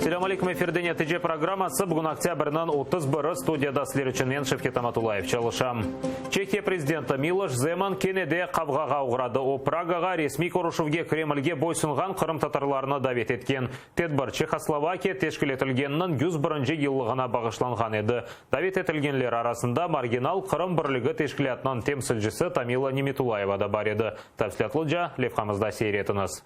Селам алейкум, эфирдене ТЖ программасы бүгін октябрьнан 31 студияда слерченен Шевкет Аматулаев чалышам. Чехия президенті Милош Земан кенеде қавғаға ұғырады. О Прагаға ресми корушувге Кремльге бойсунған Қырым татарларына давет еткен. Тедбір Чехословакия тешкіл етілгеннің 101 еллығына бағышланған еді. Давет етілгенлер арасында маргинал Қырым бірлігі тешкілетінің темсілжісі Тамила Неметулаева да бар еді. Тәпсілетліджа Левхамызда сейретіңіз.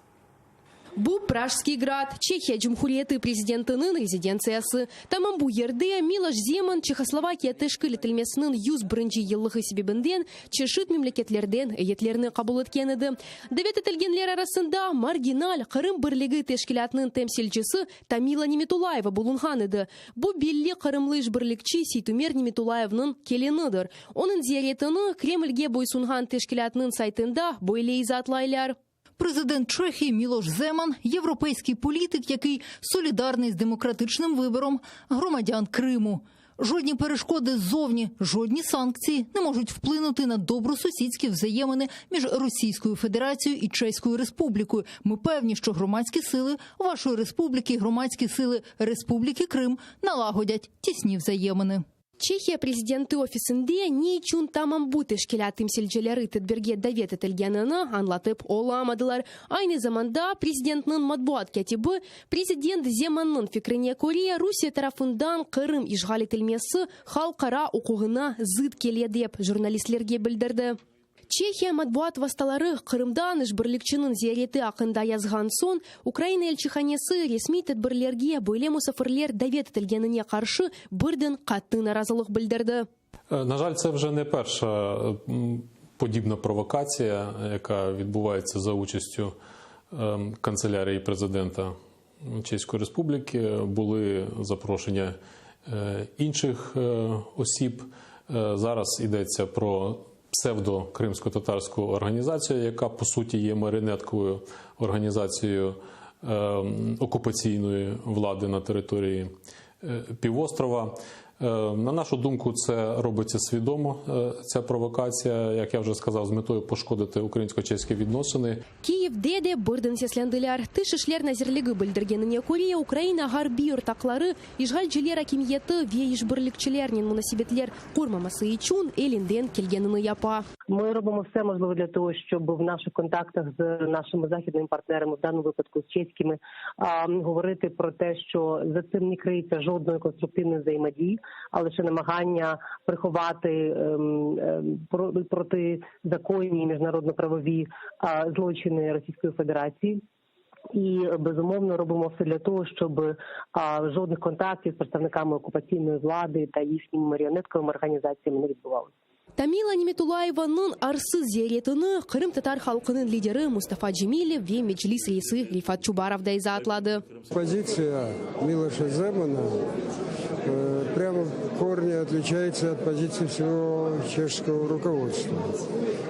Бу Пражский град, Чехия Джумхуриеты президентінің резиденциясы. Тамам бу ерде Милош Земан Чехословакия тешкіл етілмесінің 101 еллығы себебінден чешіт мемлекетлерден етлеріні қабыл еткен еді. Давет етілгенлер арасында маргиналь Қырым бірлігі тешкілятының темсілчісі Тамила Неметулаева болунған еді. Бу белли Қырымлыш бірлікчі Сейтумер Неметулаевның келеніdir. Оның зияретіні Кремльге бойсунған тешкілятының сайтында бойлей затлайлар. Президент Чехії Мілош Земан – європейський політик, який солідарний з демократичним вибором громадян Криму. Жодні перешкоди ззовні, жодні санкції не можуть вплинути на добросусідські взаємини між Російською Федерацією і Чеською Республікою. Ми певні, що громадські сили вашої республіки і громадські сили Республіки Крим налагодять тісні взаємини. Чехия президенті офисінде не чун тамам бу тешкілят темсілжелері тедберге давет етілгеніні анлатып оламадылар. Айны заманда президентінің матбуат кәтібі президент Земанның фикріне көре Русия тарафындан Қырым ишғал етілмесі халқара оқуғына зыд келе деп журналистлерге білдірді. Чехия матбуат васталары Қырымдан ішбірлікчінің зияреті ақында язған сон, Украина елчіханесі ресми тедбірлерге бойле мұсафірлер давет етілгеніне қаршы бірден қатты наразылық білдірді. На жаль, це вже не перша подібна провокація, яка відбувається за участю канцелярії президента Чеської Республіки. Були запрошення інших осіб. Зараз йдеться про псевдо-кримсько-татарську організацію, яка, по суті, є маріонетковою організацією окупаційної влади на території півострова. На нашу думку, це робиться свідомо, ця провокація, як я вже сказав, з метою пошкодити українсько-чеські відносини. Київ деде бірден сесленділер. Тишішлер назірлігі білдіргеніне Корея, Україна гарбі ұртақлары, ишғал желер акимиеті ве ишбірлікчілернен мұнасибетлер құрмамасы ичун елінден келгеніні япа. Ми робимо все можливе для того, щоб в наших контактах з нашими західними партнерами, в даному випадку з чеськими, говорити про те, що за цим не криється жодної конструктивної взаємодії, а лише намагання приховати протизаконні міжнародно-правові злочини Російської Федерації. І, безумовно, робимо все для того, щоб жодних контактів з представниками окупаційної влади та їхніми маріонетковими організаціями не відбувалося. Тамила Неметулаеваның арсыз зияретіні Қырым татар халқының лидері Мустафа Джемилев ве меджлис рейсы Рифат Чубаров да изатлады. Позиция Милоша Земана прямо в корне отличается от позиции всего чешского руководства.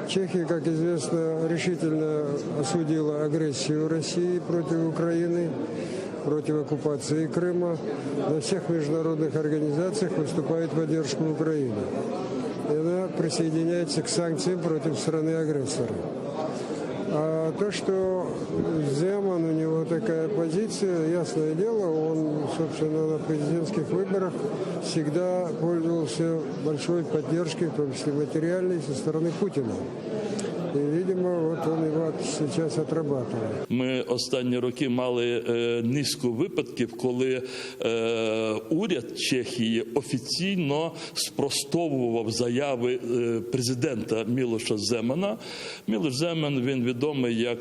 Чехия, как известно, решительно осудила агрессию России против Украины, против оккупации Крыма. На всех международных организациях выступает в поддержку Украины. И она присоединяется к санкциям против страны-агрессора. А то, что Земан, у него такая позиция, ясное дело, он, собственно, на президентских выборах всегда пользовался большой поддержкой, в том числе материальной, со стороны Путина. І, видимо, от він його зараз отрабатує. Ми останні роки мали низку випадків, коли уряд Чехії офіційно спростовував заяви президента Мілоша Земана. Мілош Земан, він відомий як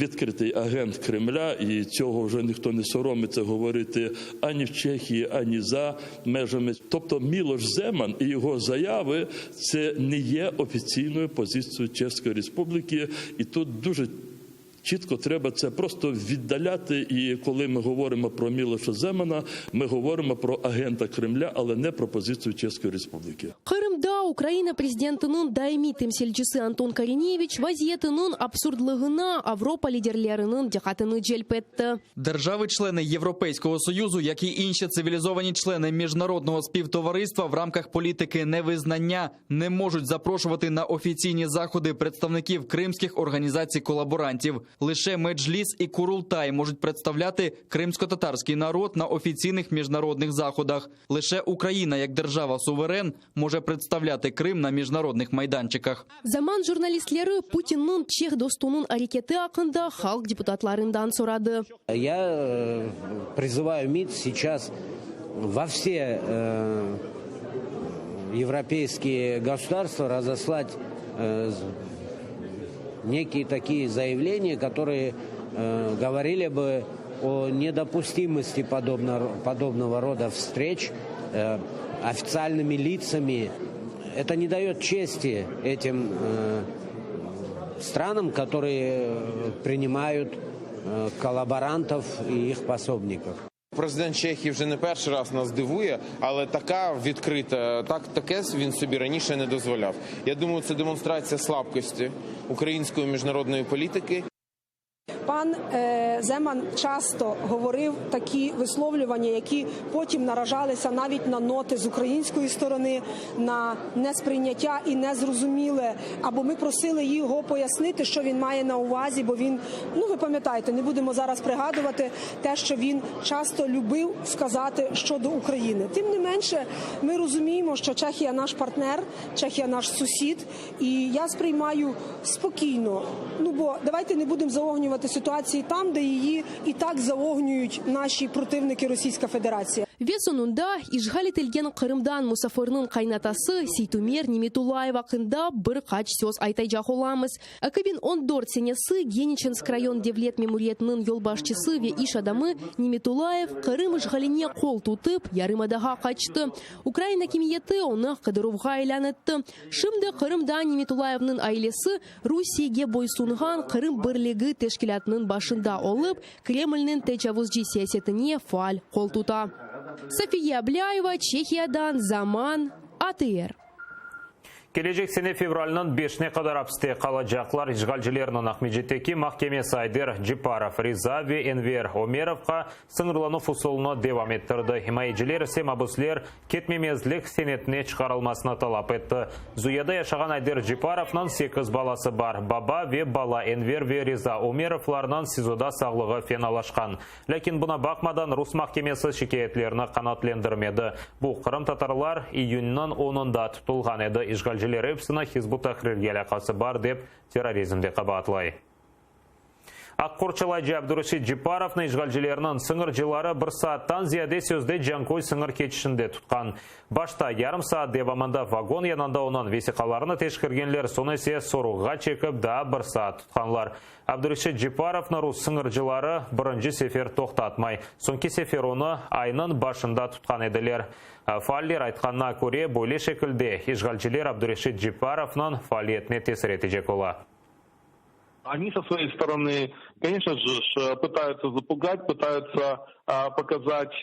відкритий агент Кремля, і цього вже ніхто не соромиться говорити ані в Чехії, ані за межами. Тобто Мілош Земан і його заяви – це не є офіційною позицією Чеської Республіки, і тут дуже чітко треба це просто віддаляти. І коли ми говоримо про Мілоша Земана, ми говоримо про агента Кремля, але не про позицію Чеської Республіки. Қырымда Украина президентінің даими темселчісі Антон Кореневич вазиетінің абсурдлығына Авропа лидерлерінің дихатыны джелп етті. Держави-члени Європейського Союзу, як і інші цивілізовані члени міжнародного співтовариства в рамках політики невизнання не можуть запрошувати на офіційні заходи представників кримських організацій-колаборантів. Лише Меджліс і Курултай можуть представляти кримсько-татарський народ на офіційних міжнародних заходах. Лише Україна, як держава-суверен, може представляти Крим на міжнародних майданчиках. Заман журналистлері Путиннің чех достунун арекеті ақында халық депутатларından сұрады. Я призываю МИД сейчас во все европейские государства разослать некие такие заявления, которые говорили бы о недопустимости подобного рода встреч официальными лицами. Это не дает чести этим странам, которые принимают колаборантов і їх пособників. Президент Чехії вже не перший раз нас дивує, але така відкрита, таке він собі раніше не дозволяв. Я думаю, це демонстрація слабкості української міжнародної політики. Пан Земан часто говорив такі висловлювання, які потім наражалися навіть на ноти з української сторони, на несприйняття і незрозуміле. Або ми просили його пояснити, що він має на увазі, бо він, ви пам'ятаєте, не будемо зараз пригадувати те, що він часто любив сказати щодо України. Тим не менше, ми розуміємо, що Чехія наш партнер, Чехія наш сусід, і я сприймаю спокійно. Бо давайте не будемо заогнювати ситуації там, де її і так заогнюють наші противники Російська Федерація. Ve sonunda işgal etilgen Kırım'dan Musafir'nin kaynatası Seytumir Nimetulayev hakkında bir kaç söz aytayacak olamız. 2014 senesi Genichinsk rayon devlet memuriyetinin yol başçısı ve iş adamı Nimetulayev Kırım işgaline kol tutup yarımadaha kaçtı. Ukrayna kimiyeti onu Kıdırovga ilan etti. Şimdi Kırım'da Nimetulayev'nin ailesi Rusiyaga boysungan Kırım Birliği teşkilatının başında olup Kreml'nin tecavüzcü siyasetine faal kol tuta. Safiye Ablaeva, Чехиядан, Zaman, ATR. Кележек сене февралынан 5-не қадар апсте қаладжақлар işgalcilerinin Ахмеджеттеки Mahkemesi Айдер Джипаров, Риза ve Enver Омеровқа сыңырлану фусолыны девам еттірді. Химайджілер сем абуслер кетмемезлік сенетіне шығарылмасына талап етті. Зуяда яшаған Айдер Джипаровнан 8 баласы бар. Баба ve бала Enver ve Риза Омеровларынан СИЗОда сағлығы феналашқан. Ләкин бұна бақмадан Рус Mahkemesi шикаетлеріні қанатлендірмеді. Бұл Қырым татарлар июньнан 10-ында тұтылған еді. Işgalciler Репсина Хизбут Тахрирге алақасы бар деп терроризмде қабатлай. Аққорчалай Абдурашид Джипаровны işgalcilerinin сыңыр жылары бір сааттан зияде сөзде жанкой сыңыр кетішінде тұтқан. Башта ярым саат девамында вагон янында онан весиқаларыны тешкіргенлер сонесе соруға чекіп да бір саат тұтқанлар. Абдурашид Джипаровны рус сыңыр жылары бірінші сефер тоқтатмай. Сонки сефер оны айнын башында тұтқан еділер. Фаллер айтқанына көре бөле шекілде işgalciler Абдурашид Джипаровнын фалиетіне тесір етежек ола. Они со своей стороны, конечно же, пытаются запугать, пытаются показать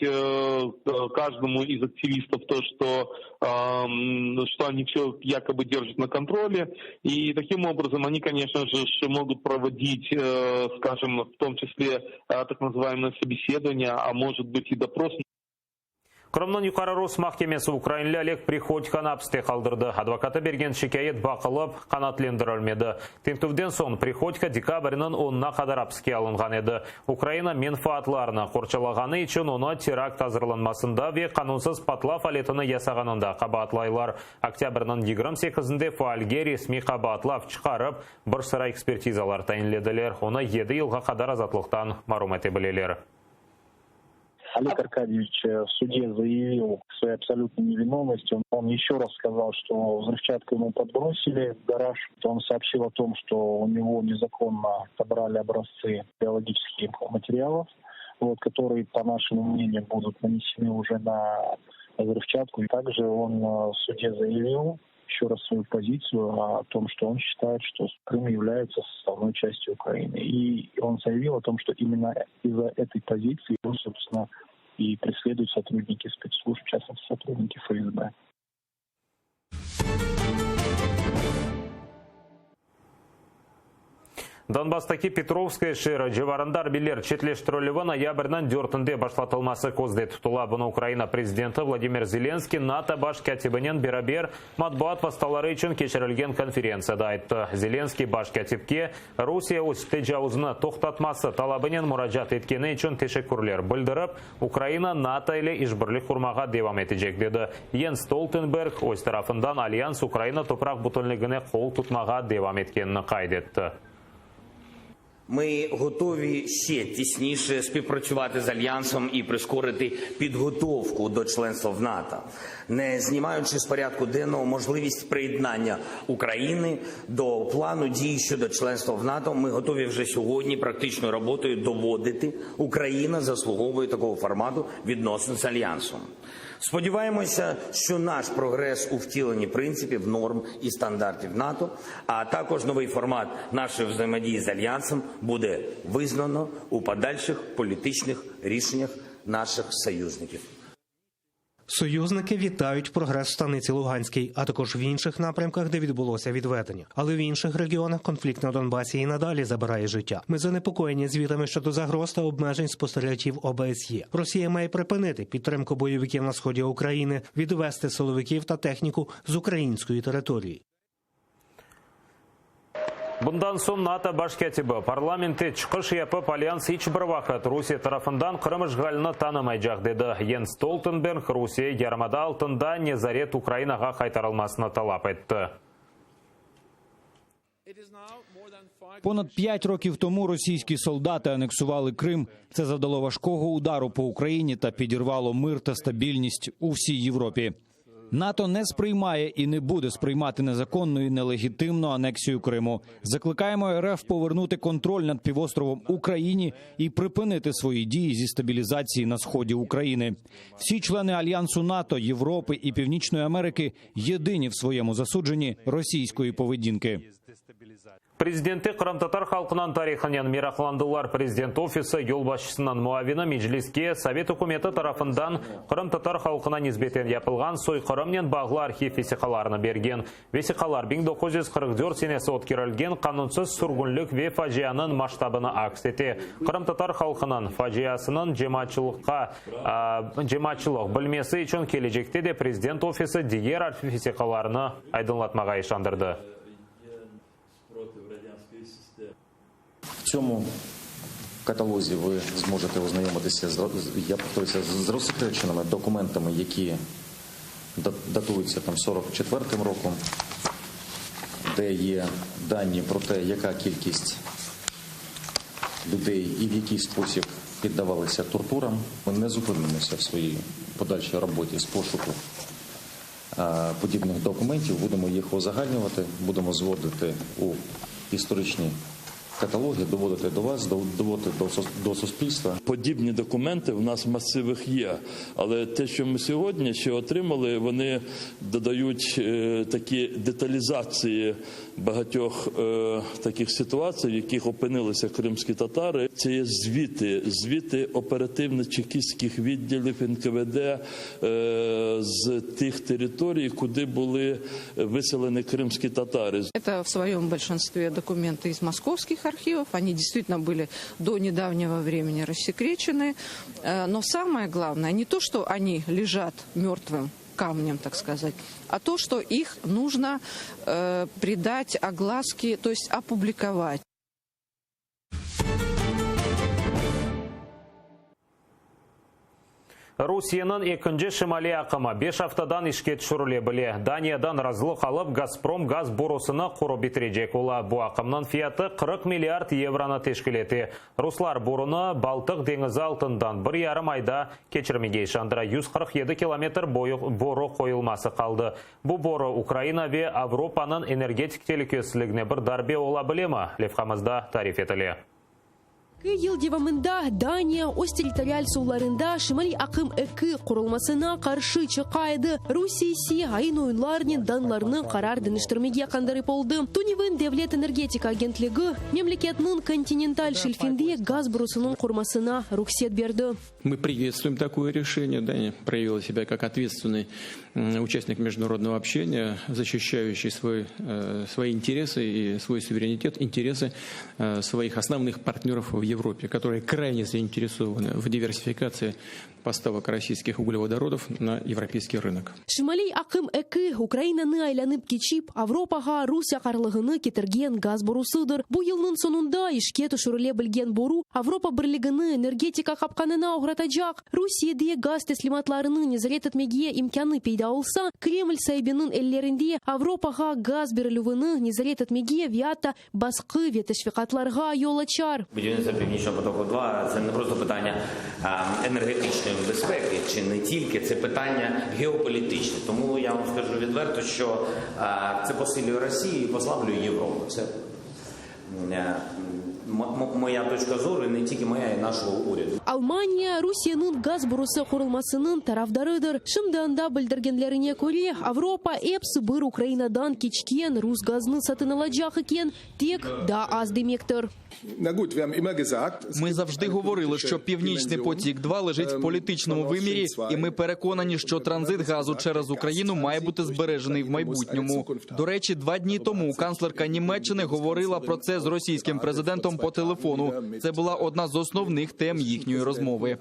каждому из активистов то, что они все якобы держат на контроле. И таким образом они, конечно же, могут проводить, скажем, в том числе так называемые собеседования, а может быть и допрос. Крымның юқары Рус Mahkemesi Украинлі Олег Приходьканы апсте қалдырды. Адвокаты берген шикайет бақылып, қанатлендірілмеді. Тентувден соң Приходько декабрінің 10-на қадар апске алынған еді. Украина менфаатларына қорчалағаны үшін оны теракт азырланмасында ве қанунсыз патла фалетіні ясағанында қабатлайлар. Октябрінің 28-де фаалге ресми қабатлав шығарып, бір sıra экспертизалар тайынледілер. Оны 7 жылға қадар азатлықтан марум ете білелер. Олег Аркадьевич в суде заявил своей абсолютной невиновности. Он еще раз сказал, что взрывчатку ему подбросили в гараж. Он сообщил о том, что у него незаконно собрали образцы биологических материалов, которые, по нашему мнению, будут нанесены уже на взрывчатку. И также он в суде заявил еще раз свою позицию о том, что он считает, что Крым является составной частью Украины. И он заявил о том, что именно из-за этой позиции его, собственно, и преследуют сотрудники спецслужб, в частности, сотрудники ФСБ. Донбасстаки Петровская шері жеварандар билер четлештірілігі ноябрьнан дөртінде башлатылмасы көзде тұтыла. Бұны Украина президенті Владимир Зеленский НАТО баш кәтібінен берабер матбуат васталары үшін кешірілген конференцияда айтты. Зеленский баш кәтіпке Русия өз тежаузыны тоқтатмасы талабынен мұражат еткені үшін тешеккүрлер білдіріп, Украина НАТО ile işbirlik kurmağa devam edecek dedi. Jens Stoltenberg өз tarafından Альянс Украина toprak bütünlüğüne kol tutmağa devam etkenini kaydetti. Ми готові ще тісніше співпрацювати з Альянсом і прискорити підготовку до членства в НАТО, не знімаючи з порядку денного можливість приєднання України до плану дій щодо членства в НАТО. Ми готові вже сьогодні практичною роботою доводити, Україна заслуговує такого формату відносин з Альянсом. Сподіваємося, що наш прогрес у втіленні принципів, норм і стандартів НАТО, а також новий формат нашої взаємодії з Альянсом буде визнано у подальших політичних рішеннях наших союзників. Союзники вітають прогрес в станиці Луганській, а також в інших напрямках, де відбулося відведення. Але в інших регіонах конфлікт на Донбасі і надалі забирає життя. Ми занепокоєні звітами щодо загроз та обмежень спостерігачів ОБСЄ. Росія має припинити підтримку бойовиків на сході України, відвести силовиків та техніку з української території. Bundan soң НАТО баш кәтібі парламенті чықыш епіп Альянс ешбір вақыт Русия тарапынан Крым işgalini танымайжақ деді. Йенс Столтенберг Русия ярмада алтында незарет Украинаға қайтарылмасына талап етті. Понад 5 років тому російські солдати анексували Крим. Це завдало важкого удару по Україні та підірвало мир та стабільність у всій Європі. НАТО не сприймає і не буде сприймати незаконну і нелегітимну анексію Криму. Закликаємо РФ повернути контроль над півостровом Україні і припинити свої дії зі стабілізації на сході України. Всі члени Альянсу НАТО, Європи і Північної Америки єдині в своєму засудженні російської поведінки. Президенті Қырым-татар халқынан тарихынан мирақландылар. Президент офисі ел басшысынан муавина Меджлиске Совет үкіметі тарафындан Қырым-татар халқына низбетен yapılған soykırımнен бағлы архив весиқаларыны берген. Весиқалар 1944 сенесі өткерілген қанунсыз сүргінлік ве фажиянын масштабыны акс ете. Қырым-татар халқынан фажиясының жематшылық білмесі үшін келешекте де президент офисі дигер архив весиқаларыны айдынлатмаға ишандырды. В цьому каталозі ви зможете ознайомитися з розсекреченими документами, які датуються 44-м роком, де є дані про те, яка кількість людей і в який спосіб піддавалися тортурам. Ми не зупинимося в своїй подальшій роботі з пошуку подібних документів, будемо їх узагальнювати, будемо зводити у історичні каталоги, доводити до вас, доводити до суспільства. Подібні документи в нас в масивах є, але те, що ми сьогодні ще отримали, вони додають такі деталізації багатьох таких ситуацій, в яких опинилися кримські татари. Це є звіти оперативно-чекістських відділів НКВД з тих територій, куди були виселені кримські татари. Це в своєму більшості документи із московських архивов. Они действительно были до недавнего времени рассекречены. Но самое главное не то, что они лежат мертвым камнем, так сказать, а то, что их нужно придать огласке, то есть опубликовать. Русияның екінші шымали ақымы 5 аптадан ішке түшіріле біле. Даниядан разылық алып Газпром газ борысыны құры бітірежек ола. Бұл ақымның фияты 40 миллиард евроны тешкілеті. Руслар борыны Балтық деңізі алтындан 1,5 айда кечірмеге шандыра 147 километр боры қойылмасы қалды. Бұл боры Украина ве Европаның энергетик телекөсілігіне бір дарбе ола білемі? Левқамызда тариф етіле. Ел девамында Дания өз территориаль суларында Шимали акым эки курулмасына каршы чыкайды. Русия айын ойынларнен данларны карар дыныштырмеге кандырып болду. Тунивын Девлет энергетика агентлиги мемлекетнын континенталь шельфинде газ брусунун курмасына рухсет берди. Мы приветствуем такое решение. Дания проявила себя как ответственный участник международного общения, защищающий свои интересы и свой суверенитет, интересы своих основных партнеров в Европе, которые крайне заинтересованы в диверсификации поставок российских углеводородов на европейский рынок. Шимали акым эки Украинаны айланып кечип, Авропага Русия карлыгыны кетирген газ борусыдыр. Бу жылдын сонунда ишке түшүрүлө билген бору Авропа бирлигини энергетика капканына огратажак. Русияде газ теслиматларынын незарет этмеге имканы пейда болса, Кремль сайбинын эллеринде Авропага газ берилүүнү незарет этмеге виата баскы ветешвикатларга жол ачар. Будівництво Північного потоку-2 – це не просто питання енергетичної безпеки, чи не тільки, це питання геополітичне. Тому я вам скажу відверто, що це посилює Росію і послаблює Європу. Це моя точка зору, не тільки моя, і нашого уряду. Алмания Русиянын газ бурусы курулмасынын тарафдарыдыр. Шымданда билдиргенлерине көре, Авропа эпсы бир Украинадан кечкен рус газны сатын алачак экен, тек да аз демектир. Ми завжди говорили, що Північний потік-2 лежить в політичному вимірі, і ми переконані, що транзит газу через Україну має бути збережений в майбутньому. До речі, 2 дні тому канцлерка Німеччини говорила про це з російським президентом по телефону. Це була одна з основних тем їхньої розмови.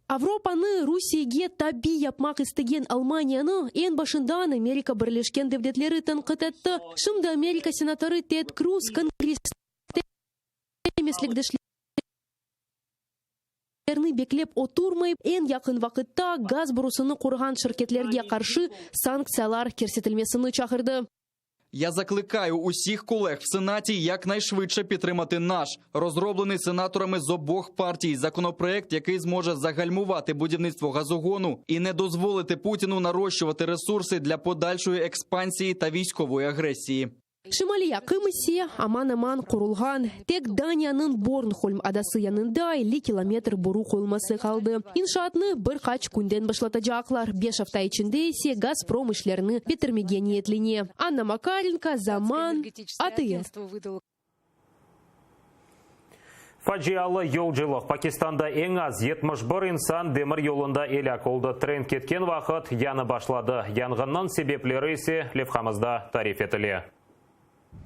Авропаны Русияге таби yapmak istеген Алманияны ен башындан Америка Бірлешкен Девлетлері тынқыт етті. Шымды Америка сенаторы Тед Круз конгресс беклеп отурмай, ен якын вакытта газ бурусыны курган ширкетлерге каршы санкциялар керсетилмесini чакырды. Я закликаю усіх колег в Сенаті якнайшвидше підтримати наш, розроблений сенаторами з обох партій, законопроект, який зможе загальмувати будівництво газогону і не дозволити Путіну нарощувати ресурси для подальшої експансії та військової агресії. Шимали якымысе аман-аман курулган, тек Даниянын Борнхольм адасы янында 50 километр буру коюлмасы калды. Иншаатны бир кач күнден башлатажаклар. 5 апта ичинде эсе Газпром ишлерини битирмеге ниетлене. Анна Макаренко, Заман, АТС. Фаджиалы жол-жылық Пакистанда ең аз 71 инсан демір yolында елек олды. Тренд кеткен вақыт яны башлады. Янгынның себеплері ise левхамызда тариф етіле.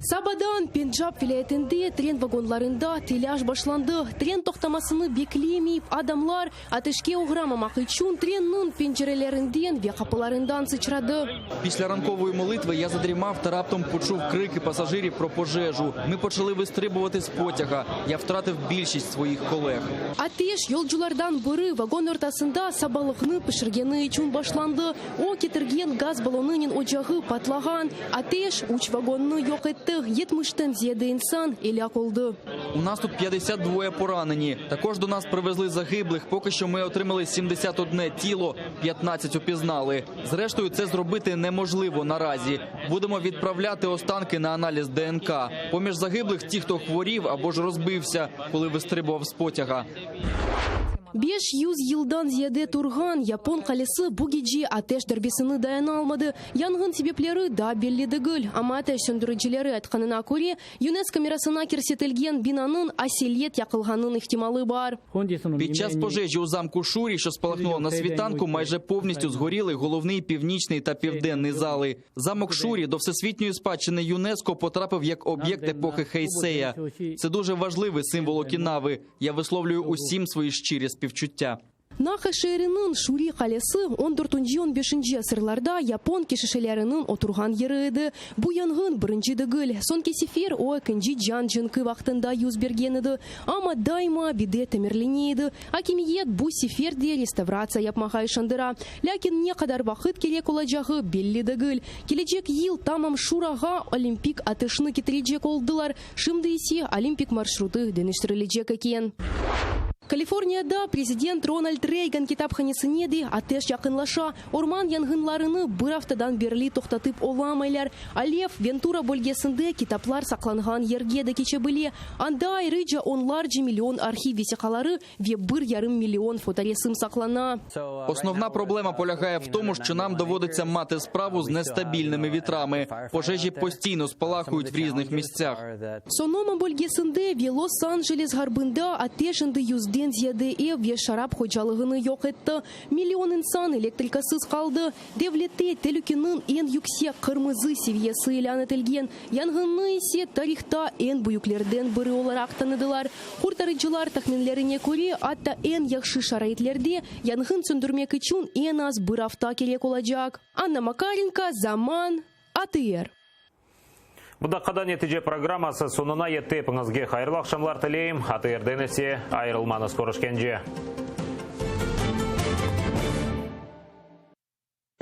Сабадан Пенджаб вилаятында трен вагонларында теляж башланды. Трен тоқтамасыны беклемейіп, адамлар атышке уграмамак үчүн треннын пенжерелерінден ве капыларындан сычрады. Після ранкової молитви я задрімав та раптом почув крики пасажирів про пожежу. Ми почали вистрибувати з потяга. Я втратив більшість своїх колег. Атеш yolculardan biri вагон ортасында сабалықны пішіргені үчүн башланды. О кетірген газ баллонынын очағы патлаган. Атеш уч вагонны yok etті. 70'ten ziyade insan елек oldu. У нас тут 52 поранені. Також до нас привезли загиблих. Поки що ми отримали 71 тіло, 15 упізнали. Зрештою, це зробити неможливо наразі. Будемо відправляти останки на аналіз ДНК. Поміж загиблих ті, хто хворів або ж розбився, коли вистрибував з потяга. 500 yıldan ziyade turgan Yapon kalesi bu gece ateş darbesini dayana almadı. Yangın sebepleri da belli değil. Ama ateş söndürücüleri aytkanına göre UNESCO mirasına kersetilgen binanın asiliyet yakılganın ihtimali var. Під час пожежі у замку Шурі, що спалахнуло на світанку, майже повністю згоріли головний північний та південний зали. Замок Шурі до Всесвітньої спадщини ЮНЕСКО потрапив як об'єкт епохи Хейсея. Це дуже важливий символ Окінави. Я висловлюю усім свої щирі співчуття. Наха шерінің Шури қалесі 14-15 асырларда Япон кешешелерінің отырған ері еді. Бұ янгын бірінші дігіл. Сон кесефер о екінші жан жынқы вақтында юз берген еді. Ама дайма биде темірлене еді. Акимиет бұ сеферде реставрация yapмаға ишандыра. Ләкин не қадар вақыт керек олажағы белі дігіл. Келечек ел тамам Шураға олимпик атышны кетірежек олдылар. Шымды есе олимпик маршруты дөнештірілежек екен. Калифорнияда президент Рональд Рейган китапханесинеди атеш якынлаша. Орман янгынларыны бир аптадан берли токтатып оламайлар. Алев Вентура бөлгесинде китаплар сакланган ерге да кечебиле. Анда айрыжа онларча миллион архив весикалары ве 1,5 миллион фоторесим саклана. Основна проблема полягає в тому, що нам доводиться мати справу з нестабільними вітрами. Пожежі постійно спалахують в різних місцях. Сонома бөлгесинде ве Лос-Анджелес гарбында атешинде юзден зияде ве шарап ходжалыгыны yok etті. Миллион инсан электрикасыз қалды. Devlette tehlikenin en yüksek kırmızı seviyesi ilan etilgen. Yangını ise tarihta en büyüklerden biri olarak tanıdılar. Kurtarıcılar tahminlerine göre hatta en yaxşı şaraitlerde yangın söndürmek için en az bir hafta gerek olacak. Anna Makarenko, Zaman, ATR. Бұдаққада нәтиже программасы сонына еттепіңізге қайырлы ақшамлар тілейм. ATR-ден есе айырылмаңыз көрішкенже.